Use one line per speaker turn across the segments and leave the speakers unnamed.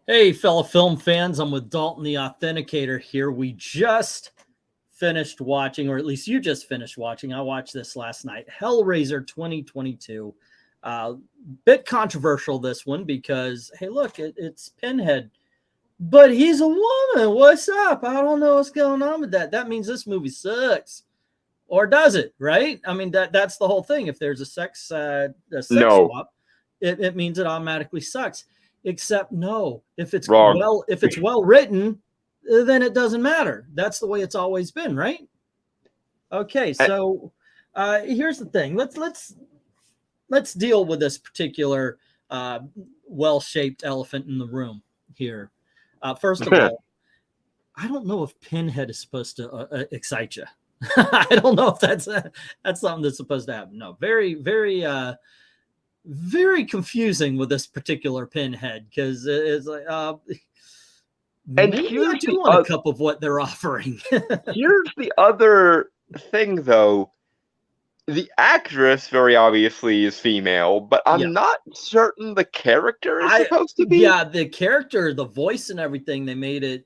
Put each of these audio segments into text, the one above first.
Hey, fellow film fans, I'm with Dalton the Authenticator here. We just finished watching, or at least you just finished watching. I watched this last night, Hellraiser 2022. Bit controversial, this one, because, hey, look, it's Pinhead, but he's a woman. What's up? I don't know what's going on with that. That means this movie sucks. Or does it, right? I mean, that's the whole thing. If there's a sex
No,
swap, it means it automatically sucks. Except no, if it's
wrong.
well written, then it doesn't matter. That's the way it's always been, right? Okay, so here's the thing. Let's deal with this particular well-shaped elephant in the room here. First of all, I don't know if Pinhead is supposed to excite you. I don't know if that's something that's supposed to happen. No, very confusing with this particular Pinhead, because it's like maybe I do want a cup of what they're offering.
Here's the other thing, though. The actress very obviously is female, but I'm not certain the character is supposed to be.
Yeah, the character, the voice and everything, they made it,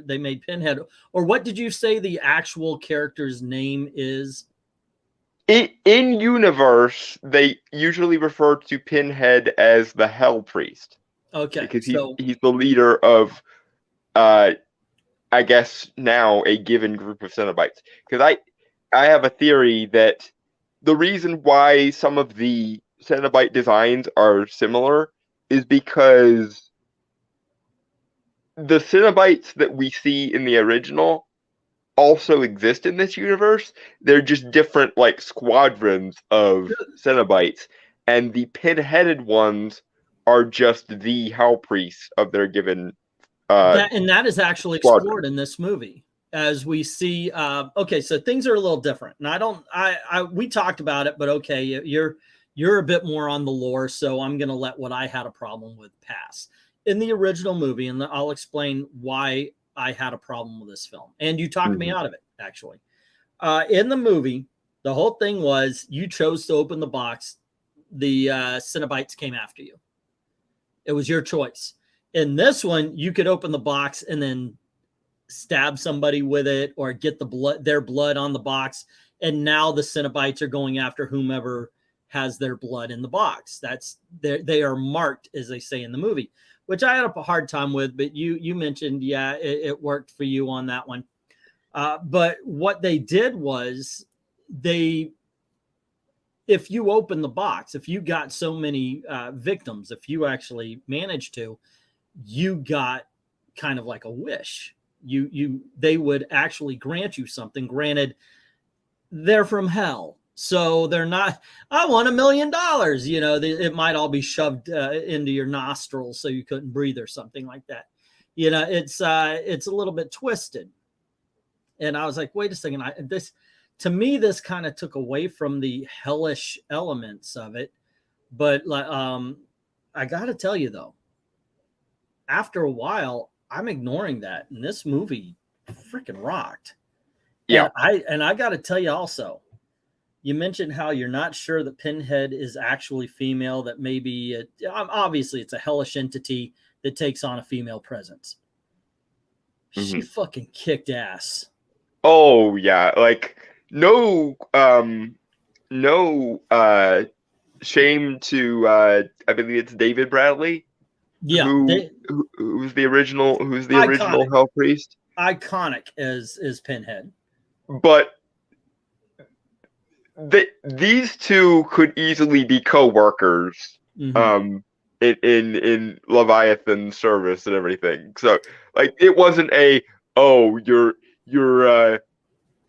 they made Pinhead. Or what did you say the actual character's name is?
In universe, they usually refer to Pinhead as the Hell Priest.
Okay.
Because he's the leader of, I guess now, a given group of Cenobites. Because I have a theory that the reason why some of the Cenobite designs are similar is because the Cenobites that we see in the original also exist in this universe. They're just different, like, squadrons of Cenobites, and the pin-headed ones are just the Hell Priests of their given
and that is actually explored in this movie, as we see. Okay, so things are a little different, and we talked about it, but okay, you're a bit more on the lore, so I'm gonna let what I had a problem with pass in the original movie, and I'll explain why I had a problem with this film, and you talked me out of it. Actually, in the movie, the whole thing was you chose to open the box. The Cenobites came after you. It was your choice. In this one, you could open the box and then stab somebody with it, or get their blood on the box, and now the Cenobites are going after whomever has their blood in the box. They are marked, as they say in the movie, which I had a hard time with, but you mentioned, yeah, it worked for you on that one. But what they did was if you open the box, if you got so many victims, if you actually managed to, you got kind of like a wish. They would actually grant you something. Granted, they're from hell, so they're not, I want $1 million. You know, it might all be shoved into your nostrils so you couldn't breathe or something like that. You know, it's a little bit twisted. And I was like, wait a second, to me, this kind of took away from the hellish elements of it. But I got to tell you, though, after a while, I'm ignoring that. And this movie freaking rocked.
Yeah.
And I got to tell you also, you mentioned how you're not sure that Pinhead is actually female, that maybe obviously it's a hellish entity that takes on a female presence. She fucking kicked ass.
Oh yeah, like no shame to I believe it's David Bradley.
Yeah,
who's the original Hell Priest?
Iconic as Pinhead.
But these two could easily be co-workers in Leviathan's service and everything. So like it wasn't you're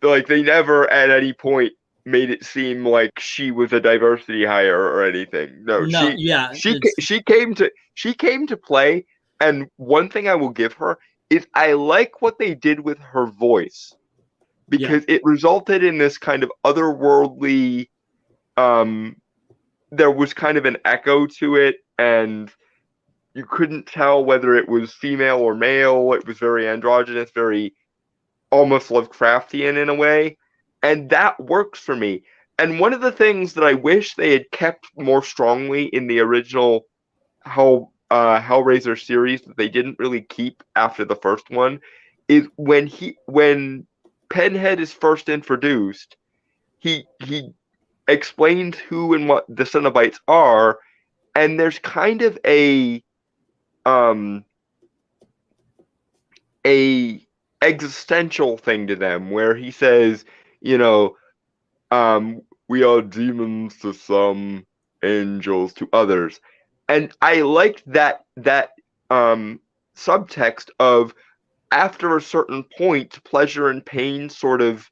like they never at any point made it seem like she was a diversity hire or anything. No, she came to play, and one thing I will give her is I like what they did with her voice, because it resulted in this kind of otherworldly, there was kind of an echo to it, and you couldn't tell whether it was female or male. It was very androgynous, very almost Lovecraftian in a way, and that works for me. And one of the things that I wish they had kept more strongly in the original Hellraiser series that they didn't really keep after the first one is when Pinhead is first introduced, he explains who and what the Cenobites are, and there's kind of a existential thing to them where he says, you know, we are demons to some, angels to others. And I liked that subtext of, after a certain point, pleasure and pain sort of,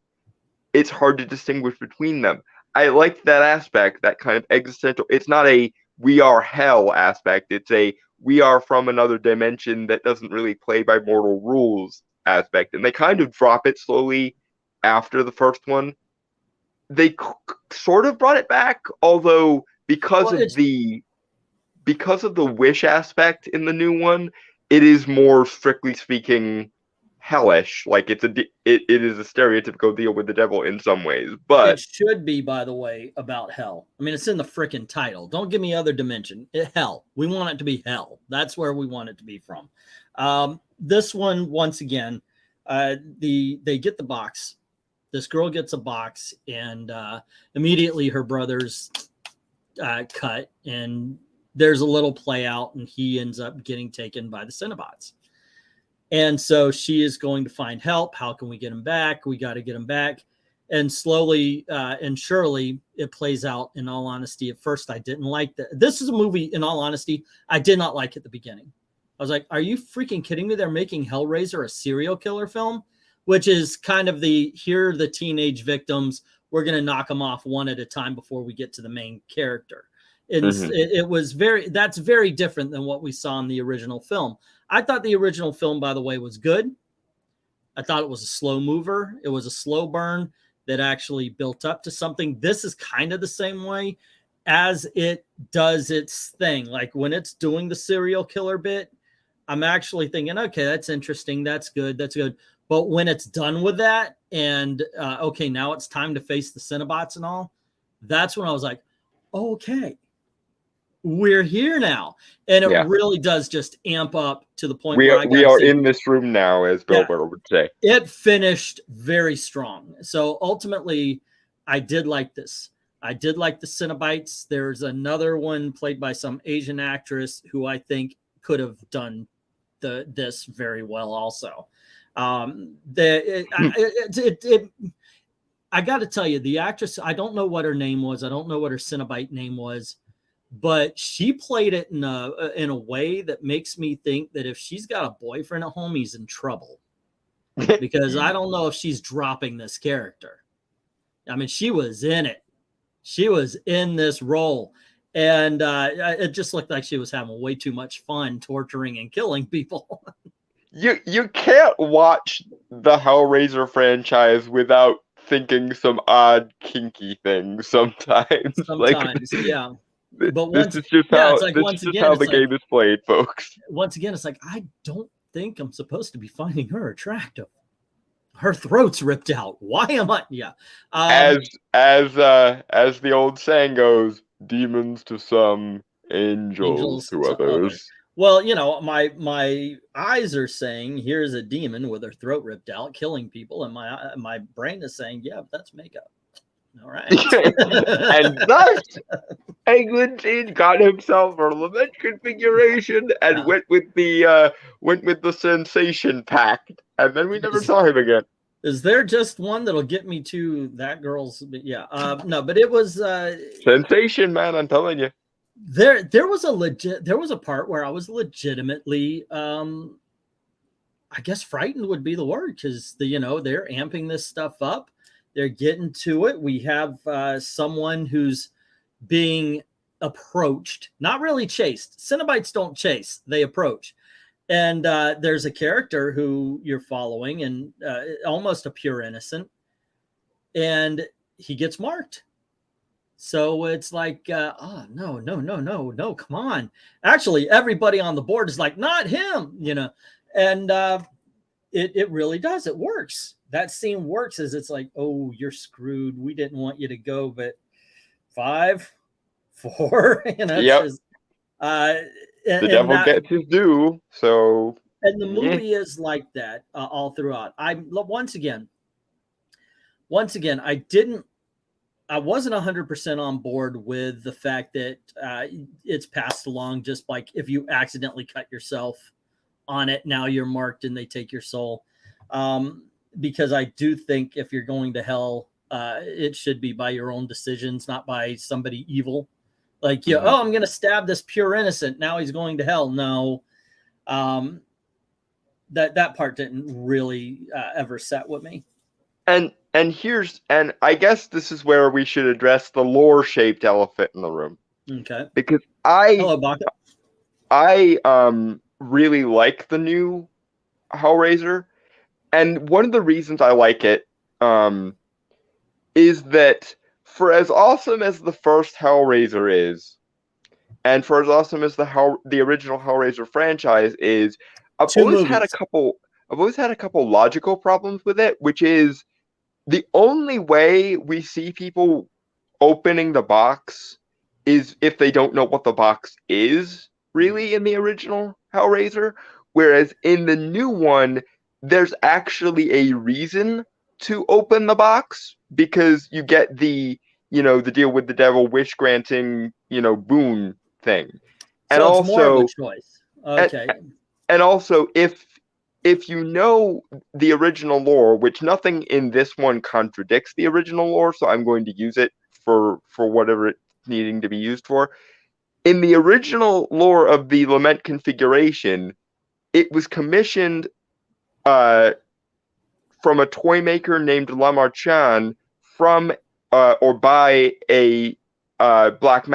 it's hard to distinguish between them. I liked that aspect, that kind of existential. It's not a we are hell aspect. It's a we are from another dimension that doesn't really play by mortal rules aspect. And they kind of drop it slowly after the first one. They sort of brought it back, although because of the wish aspect in the new one, it is more, strictly speaking, hellish. Like it is a stereotypical deal with the devil in some ways, but
it should be, by the way, about hell. I mean, it's in the freaking title. Don't give me other dimension. Hell. We want it to be hell. That's where we want it to be from. This one, once again, they get the box. This girl gets a box, and immediately her brother's cut, and there's a little play out, and he ends up getting taken by the Cenobites. And so she is going to find help. How can we get him back? We got to get him back. And slowly and surely it plays out. In all honesty, at first I didn't like that. This is a movie, in all honesty, I did not like at the beginning. I was like, are you freaking kidding me? They're making Hellraiser a serial killer film, which is kind of here are the teenage victims. We're going to knock them off one at a time before we get to the main character. And it was that's very different than what we saw in the original film. I thought the original film, by the way, was good. I thought it was a slow mover. It was a slow burn that actually built up to something. This is kind of the same way as it does its thing. Like when it's doing the serial killer bit, I'm actually thinking, okay, that's interesting. That's good. That's good. But when it's done with that and, okay, now it's time to face the Cenobites and all, that's when I was like, okay, we're here now. And it really does just amp up to the point where
we are in this room now, as Bill Burr would say.
It finished very strong. So ultimately, I did like this. I did like the Cenobites. There's another one played by some Asian actress who I think could have done this very well also. I got to tell you, the actress, I don't know what her name was. I don't know what her Cenobite name was. But she played it in a way that makes me think that if she's got a boyfriend at home, he's in trouble. Because I don't know if she's dropping this character. I mean, she was in it. She was in this role. And it just looked like she was having way too much fun torturing and killing people.
You can't watch the Hellraiser franchise without thinking some odd, kinky things sometimes.
Sometimes, yeah. But
this is just how the game is played, folks.
Once again, it's like, I don't think I'm supposed to be finding her attractive. Her throat's ripped out. Why am I? Yeah.
As the old saying goes, demons to some, angels to others.
Well, you know, my eyes are saying, here's a demon with her throat ripped out, killing people, and my brain is saying, yeah, that's makeup. All right.
And thus, Eglinton got himself a lament configuration and went with the sensation pact, and then we never saw him again.
Is there just one that'll get me to that girl's? Yeah. No, but it was
sensation, man. I'm telling you.
There was a part where I was legitimately, I guess frightened would be the word, because they're amping this stuff up. They're getting to it. We have someone who's being approached, not really chased. Cenobites don't chase, they approach. And there's a character who you're following, and almost a pure innocent, and he gets marked. So it's like, oh, no, come on. Actually, everybody on the board is like, not him, and it really does. It works. That scene works, as it's like, oh, you're screwed. We didn't want you to go, but 5, 4,
Yep. the devil gets his due. So,
and the movie is like that all throughout. Once again, I wasn't 100% on board with the fact that it's passed along, just like if you accidentally cut yourself on it, now you're marked and they take your soul. Because I do think if you're going to hell, it should be by your own decisions, not by somebody evil. Like, oh, I'm going to stab this pure innocent, now he's going to hell. No, that part didn't really ever set with me.
And I guess this is where we should address the lore-shaped elephant in the room.
Okay.
Because
Hello, Baka.
I really like the new Hellraiser, and one of the reasons I like it is that for as awesome as the first Hellraiser is, and for as awesome as the original Hellraiser franchise is, I've always had a couple logical problems with it, which is the only way we see people opening the box is if they don't know what the box is, really, in the original Hellraiser. Whereas in the new one, there's actually a reason to open the box, because you get the deal with the devil wish granting, boon thing. And
so it's
also
more of a choice. Okay.
And also, if you know the original lore, which nothing in this one contradicts the original lore, so I'm going to use it for whatever it's needing to be used for. In the original lore of the Lament configuration, it was commissioned from a toy maker named La Marchand from or by a black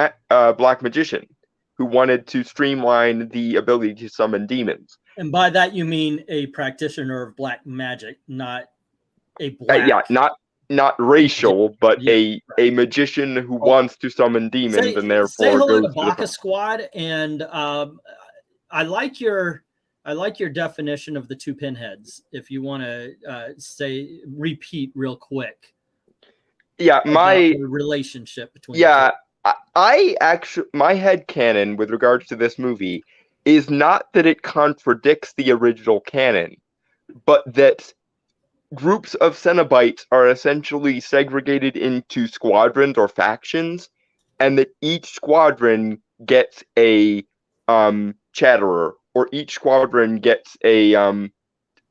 magician who wanted to streamline the ability to summon demons.
And by that you mean a practitioner of black magic, not a black.
Not racial, but a magician who wants to summon demons and therefore
say hello
goes
to Baka Squad. And I like your definition of the two pinheads. If you want to repeat real quick.
Yeah, my
relationship between.
Yeah, I actually, my headcanon with regards to this movie is not that it contradicts the original canon, but that groups of Cenobites are essentially segregated into squadrons or factions, and that each squadron gets a Chatterer, or each squadron gets a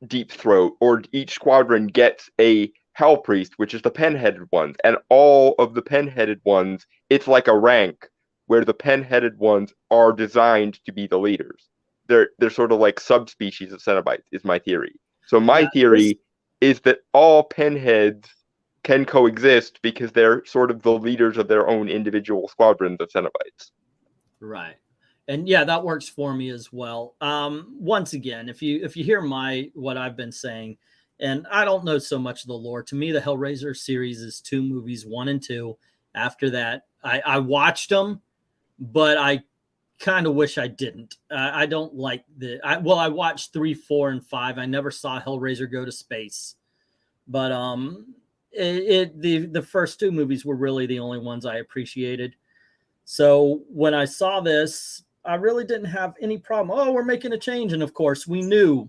Deep Throat, or each squadron gets a Hell Priest, which is the pen-headed ones, and all of the pen-headed ones, it's like a rank where the pen-headed ones are designed to be the leaders. They're sort of like subspecies of Cenobites, is my theory. So my theory is that all penheads can coexist because they're sort of the leaders of their own individual squadrons of Cenobites.
Right. And yeah, that works for me as well. Once again, if you hear what I've been saying, and I don't know so much of the lore. To me, the Hellraiser series is 2 movies, 1 and 2. After that, I watched them, but I kind of wish I didn't. I don't like I watched 3, 4, and 5. I never saw Hellraiser go to space, but the first 2 movies were really the only ones I appreciated. So when I saw this, I really didn't have any problem. Oh, we're making a change, and of course, we knew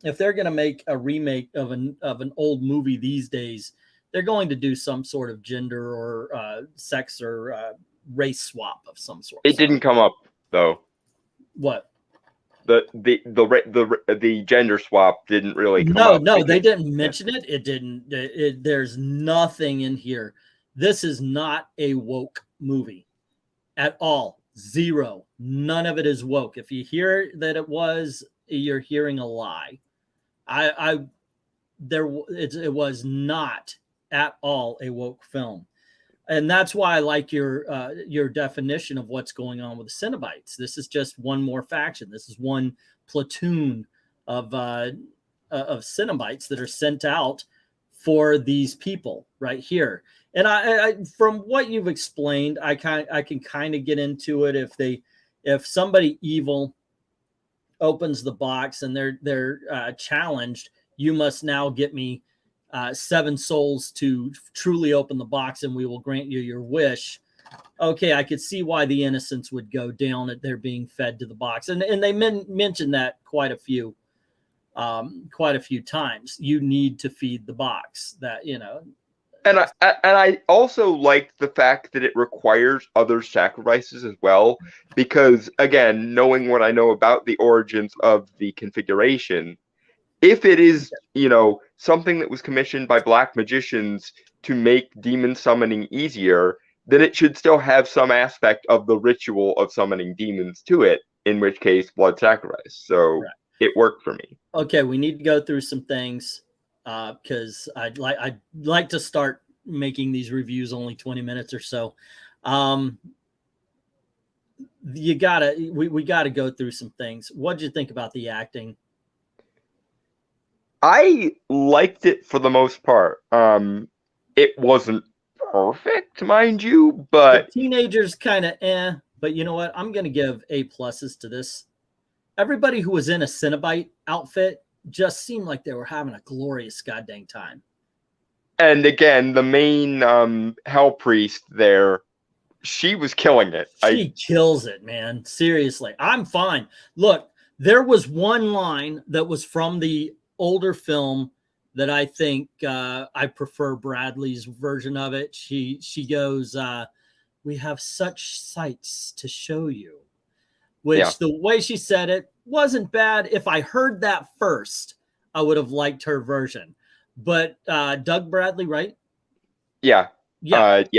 if they're going to make a remake of an old movie these days, they're going to do some sort of gender or sex or race swap of some sort.
It didn't come up though.
What?
The gender swap didn't really come up.
No, they didn't mention it. It didn't. There's nothing in here. This is not a woke movie at all. 0. None of it is woke. If you hear that it was, you're hearing a lie. It was not at all a woke film, and that's why I like your definition of what's going on with the Cenobites. This is just one more faction. This is one platoon of Cenobites that are sent out for these people right here. And I from what you've explained, I can kind of get into it. If somebody evil opens the box and they're challenged, you must now get me 7 souls to truly open the box and we will grant you your wish. okay, I could see why the innocents would go down at their being fed to the box. And they mentioned that quite a few times. You need to feed the box, that, you know.
And I also like the fact that it requires other sacrifices as well, because again, knowing what I know about the origins of the configuration, if it is, you know, something that was commissioned by black magicians to make demon summoning easier, then it should still have some aspect of the ritual of summoning demons to it, in which case blood sacrifice. So right. It worked for me.
Okay, we need to go through some things because I'd like to start making these reviews only 20 minutes or so. We gotta go through some things. What'd you think about the acting?
I liked it for the most part. It wasn't perfect, mind you, but
the teenagers kind of but you know what? I'm gonna give A+ to this. Everybody who was in a Cenobite outfit just seemed like they were having a glorious goddamn time.
And again, the main hell priest there, she was killing it.
She kills it, man. Seriously, I'm fine. Look, there was one line that was from the older film that I think I prefer Bradley's version of it. She goes, "We have such sights to show you," which the way she said it wasn't bad. If I heard that first, I would have liked her version. But Doug Bradley, right?
Yeah. Doug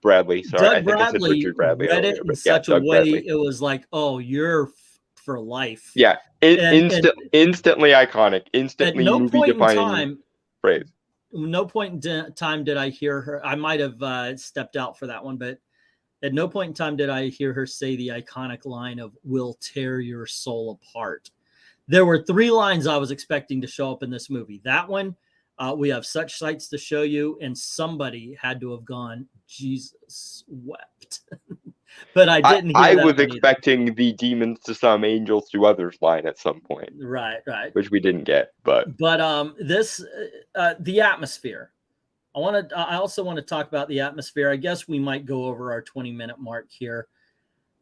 Bradley. Sorry,
Doug Bradley
I think I said Richard Bradley
read
earlier,
it in such a
Doug
way
Bradley.
It was like, oh, you're for life.
Yeah, instantly iconic, instantly movie-defining phrase.
No point in time did I hear her. I might have stepped out for that one, but at no point in time did I hear her say the iconic line of "We'll tear your soul apart." There were 3 lines I was expecting to show up in this movie. That one, "We have such sights to show you," and somebody had to have gone, "Jesus wept." But I didn't hear that.
I was expecting the demons to some angels to others line at some point.
Right.
Which we didn't get, but
this the atmosphere. I also want to talk about the atmosphere. I guess we might go over our 20-minute mark here.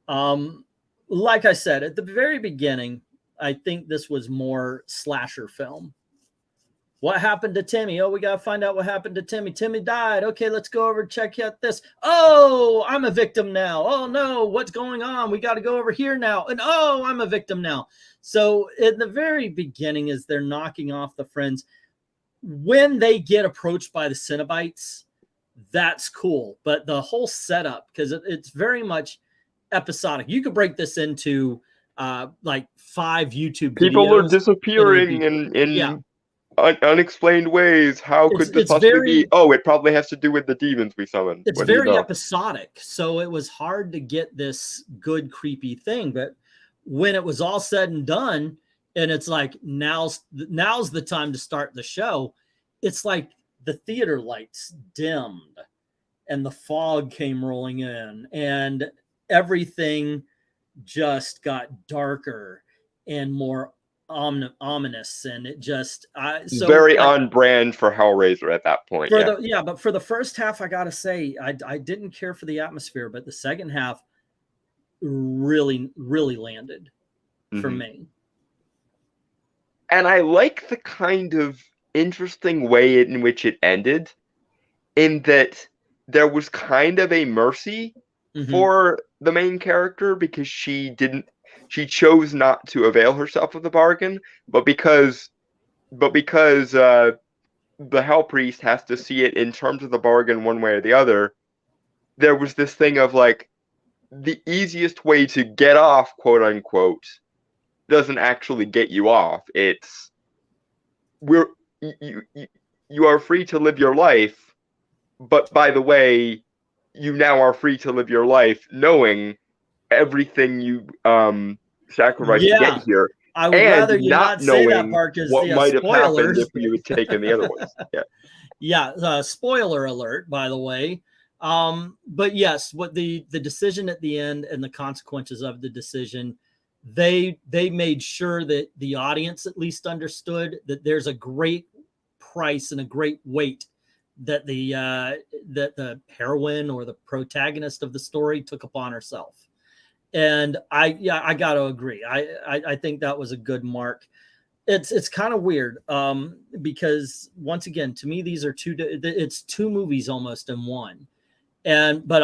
Like I said at the very beginning, I think this was more slasher film. What happened to Timmy? Oh, we got to find out what happened to Timmy. Timmy died. Okay, let's go over and check out this. Oh, I'm a victim now. Oh, no, what's going on? We got to go over here now. And oh, I'm a victim now. So in the very beginning, as they're knocking off the friends, when they get approached by the Cenobites, that's cool. But the whole setup, because it's very much episodic. You could break this into like 5 YouTube
people
videos.
Are disappearing in unexplained ways. How could this possibly be? Oh, it probably has to do with the demons we summoned.
It's very episodic, so it was hard to get this good creepy thing. But when it was all said and done, and it's like now's the time to start the show, it's like the theater lights dimmed and the fog came rolling in and everything just got darker and more ominous, and it just
very on brand for Hellraiser at that point.
But for the first half, I gotta say I didn't care for the atmosphere, but the second half really landed for me.
And I like the kind of interesting way in which it ended, in that there was kind of a mercy for the main character, because she chose not to avail herself of the bargain, but because the Hell Priest has to see it in terms of the bargain one way or the other, there was this thing of like, the easiest way to get off, quote unquote, doesn't actually get you off. It's you are free to live your life, but by the way, you now are free to live your life knowing everything you sacrifice to get here.
I would rather you not say that part, because
what might have happened if you had taken the other ones.
Spoiler alert, by the way. But yes, what the decision at the end and the consequences of the decision, they made sure that the audience at least understood that there's a great price and a great weight that the heroine or the protagonist of the story took upon herself. And I got to agree. I think that was a good mark. It's kind of weird because once again, to me, these are it's two movies almost in one. But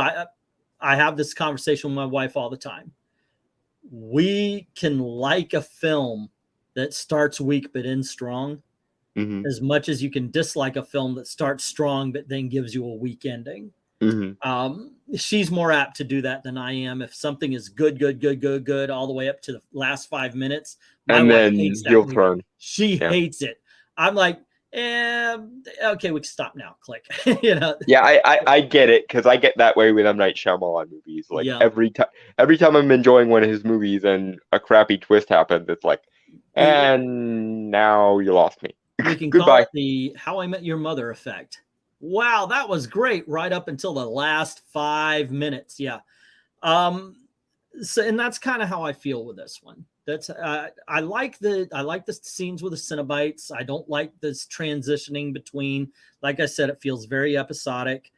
I have this conversation with my wife all the time. We can like a film that starts weak but ends strong, as much as you can dislike a film that starts strong but then gives you a weak ending. She's more apt to do that than I am. If something is good all the way up to the last 5 minutes,
and then heel turn.
She hates it. I'm like, okay, we can stop now. Click.
Yeah, I get it, because I get that way with M. Night Shyamalan movies. Like every time I'm enjoying one of his movies and a crappy twist happens, it's like, and now you lost me.
We can call it the How I Met Your Mother effect. Wow, that was great right up until the last 5 minutes. Yeah. So, and that's kind of how I feel with this one. That's I like the scenes with the Cenobites. I don't like this transitioning between, like I said, it feels very episodic,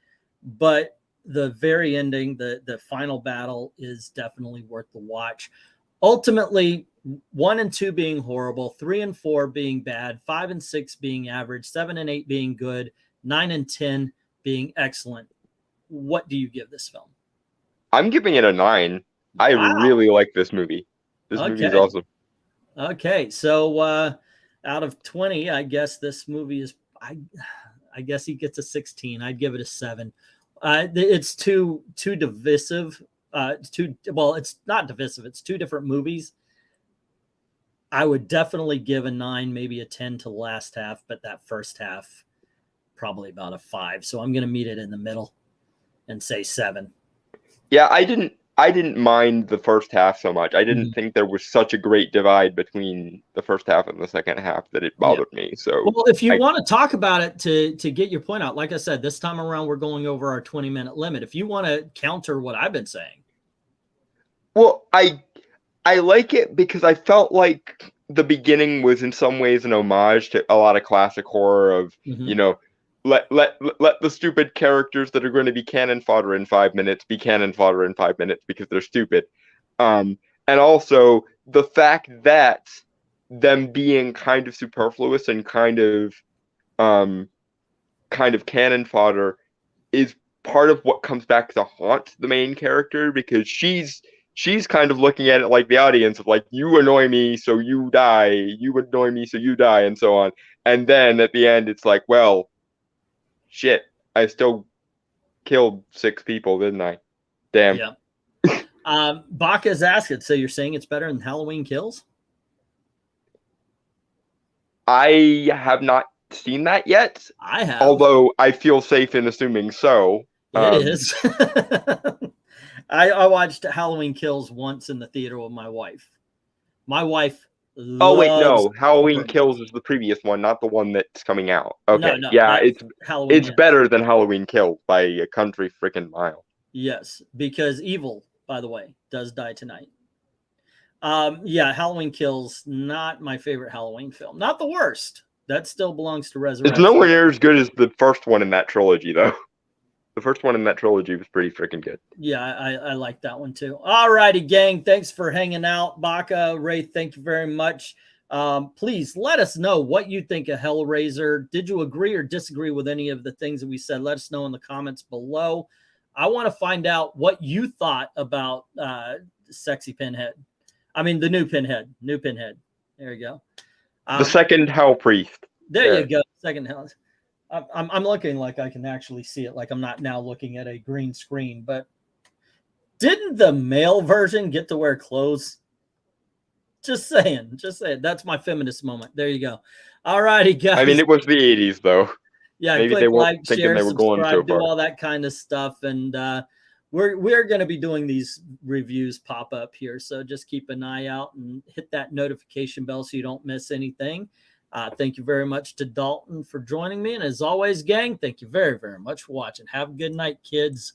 but the very ending, the final battle is definitely worth the watch. Ultimately, 1 and 2 being horrible, 3 and 4 being bad, 5 and 6 being average, 7 and 8 being good, 9 and 10 being excellent. What do you give this film?
I'm giving it a 9. I really like this movie. This movie is awesome.
Okay, so out of 20, I guess this movie is, I guess he gets a 16. I'd give it a 7. It's too divisive. Well, it's not divisive. It's two different movies. I would definitely give a 9, maybe a 10 to the last half, but that first half, probably about a 5. So I'm going to meet it in the middle and say 7.
Yeah, I didn't mind the first half so much. I didn't think there was such a great divide between the first half and the second half that it bothered me. So,
well, if you want to talk about it to get your point out, like I said, this time around we're going over our 20-minute limit. If you want to counter what I've been saying.
Well, I like it because I felt like the beginning was in some ways an homage to a lot of classic horror of, let the stupid characters that are going to be cannon fodder in 5 minutes be cannon fodder in 5 minutes because they're stupid. And also the fact that them being kind of superfluous and kind of cannon fodder is part of what comes back to haunt the main character, because she's kind of looking at it like the audience of like, you annoy me, so you die. You annoy me, so you die, and so on. And then at the end, it's like, well, shit, I still killed 6 people, didn't I? Damn.
Yeah. Baka's asking, so you're saying it's better than Halloween Kills?
I have not seen that yet.
I have.
Although I feel safe in assuming so.
It is. I watched Halloween Kills once in the theater with my wife. My wife
Oh, wait, no. Halloween Kills is the previous one, not the one that's coming out. Okay.
No,
yeah, it's
Ends.
better than Halloween Kills by a country freaking mile.
Yes, because Evil, by the way, does die tonight. Yeah, Halloween Kills, not my favorite Halloween film. Not the worst. That still belongs to Resurrection.
It's nowhere near as good as the first one in that trilogy, though. The first one in that trilogy was pretty freaking good.
Yeah, I like that one too. All righty, gang. Thanks for hanging out. Baka, Ray, thank you very much. Please let us know what you think of Hellraiser. Did you agree or disagree with any of the things that we said? Let us know in the comments below. I want to find out what you thought about Sexy Pinhead. I mean, the new Pinhead. New Pinhead. There you go.
The second Hell Priest.
There you go. Second Hell. I'm looking like I can actually see it, like I'm not now looking at a green screen. But didn't the male version get to wear clothes? Just saying. That's my feminist moment. There you go. All righty, guys.
I mean, it was the 80s, though.
Yeah,
maybe
click
they weren't
like,
thinking
share,
they were going
subscribe,
so far.
do all that kind of stuff, and we're going to be doing these reviews pop up here, so just keep an eye out and hit that notification bell so you don't miss anything. Thank you very much to Dalton for joining me. And as always, gang, thank you very, very much for watching. Have a good night, kids.